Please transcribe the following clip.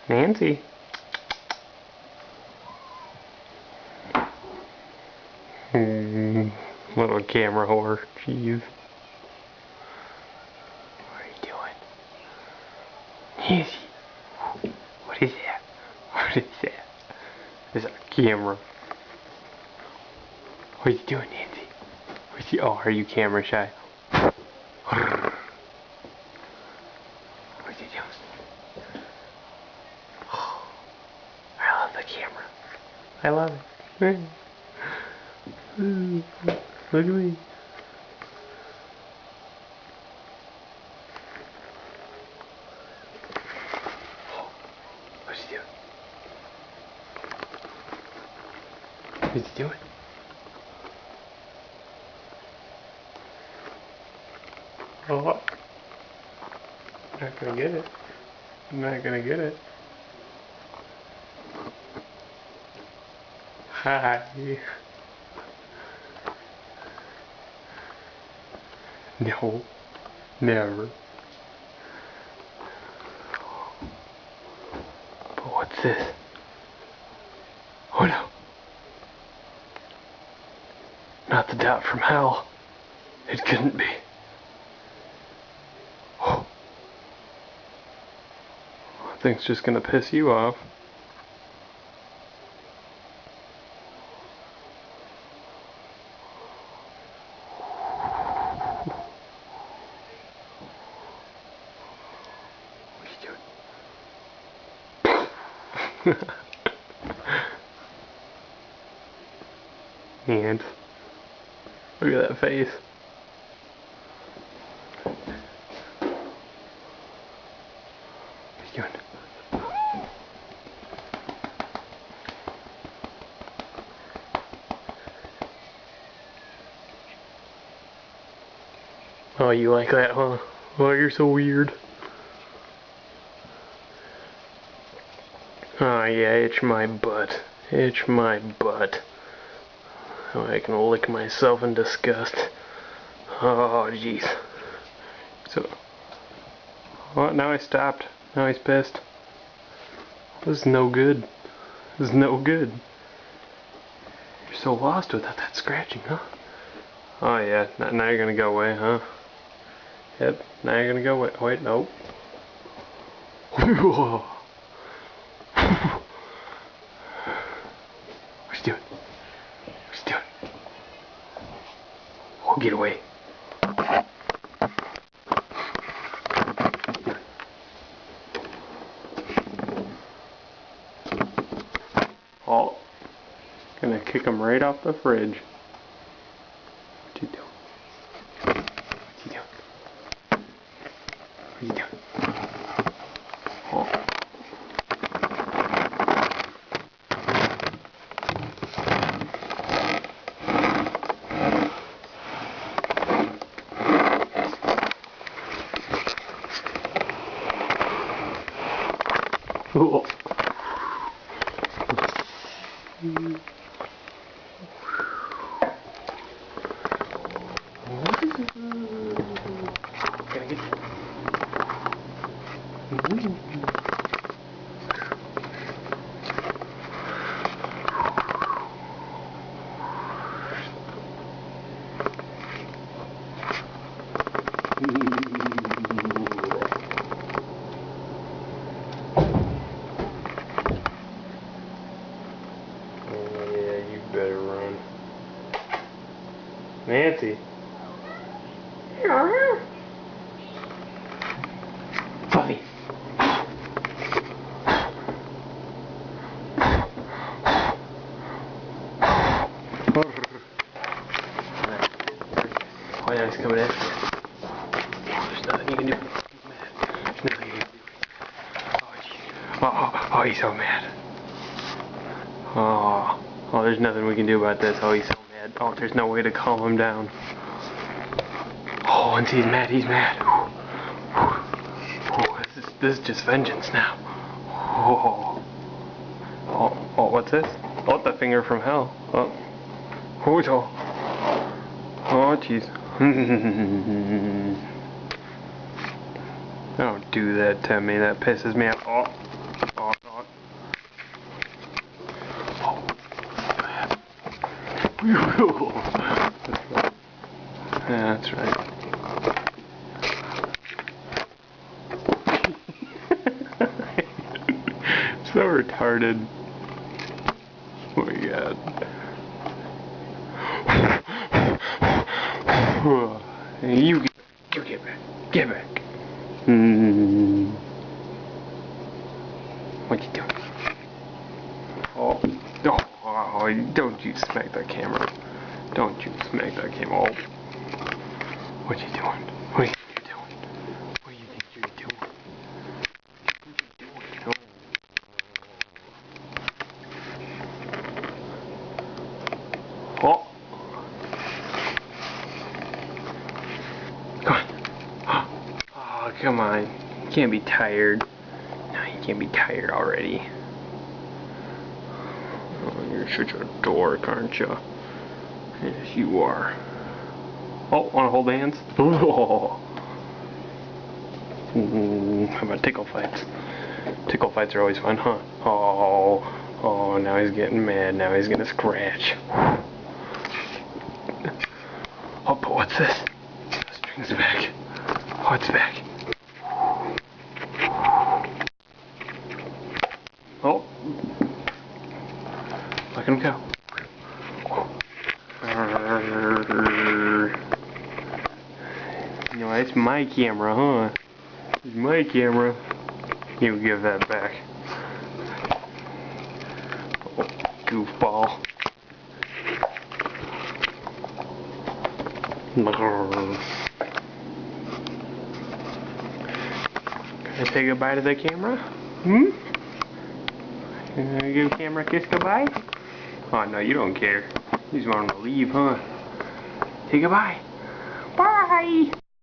Nancy. Little camera whore. Jeez. What are you doing? Nancy. What is that? What is that? There's a camera. What are you doing, Nancy? Oh, are you camera shy? What are you doing? Oh, I love the camera. I love it. Look at me. What's he doing? What's he doing? Oh, I'm not gonna get it. I'm not gonna get it. Hi. No, never. But what's this? Oh no. Not the dot from hell. It couldn't be. Oh. I think it's just gonna piss you off. And look at that face. What are you doing? Oh, you like that, huh? Oh, you're so weird. Oh yeah, itch my butt. Itch my butt. Oh, I can lick myself in disgust. Oh, jeez. So, oh, now I stopped. Now he's pissed. This is no good. This is no good. You're so lost without that scratching, huh? Oh yeah, now you're gonna go away, huh? Yep, now you're gonna go away. Wait, nope. What's he doing? What's he doing? Oh, get away. Oh, gonna kick him right off the fridge. What you doing? What's he doing? What are you doing? Oh. Cool. Can I get you? Yeah, you better run. Nancy. Fluffy. Oh yeah, he's coming after you. There's nothing you can do. There's nothing you can do. Oh, jeez. Oh, he's so mad. Oh, there's nothing we can do about this. Oh, he's so mad. Oh, there's no way to calm him down. Oh, once he's mad, he's mad. Oh, this is just vengeance now. Oh, what's this? Oh, the finger from hell. Oh, jeez. Don't do that to me. That pisses me off. Oh. Yeah, that's right. So retarded. Oh my god. You get back. Get back. What you doing? Oh, don't you smack that camera. Don't you smack that camera. Oh. What you doing? What you doing? What do you think you're doing? What you doing? Oh. Come on. Oh, come on. You can't be tired. No, you can't be tired already. Oh, you're such a dork, aren't you? Yes, you are. Oh, wanna hold hands? Oh. How about tickle fights? Tickle fights are always fun, huh? Oh, now he's getting mad. Now he's gonna scratch. Oh, but what's this? The string's back. Oh, it's back. Oh. Let him go. No, it's my camera, huh? It's my camera. You give that back. Oh, goofball. Can I say goodbye to the camera? Hmm? Can I give the camera a kiss goodbye? Oh no, you don't care. You just want him to leave, huh? Say goodbye. Bye!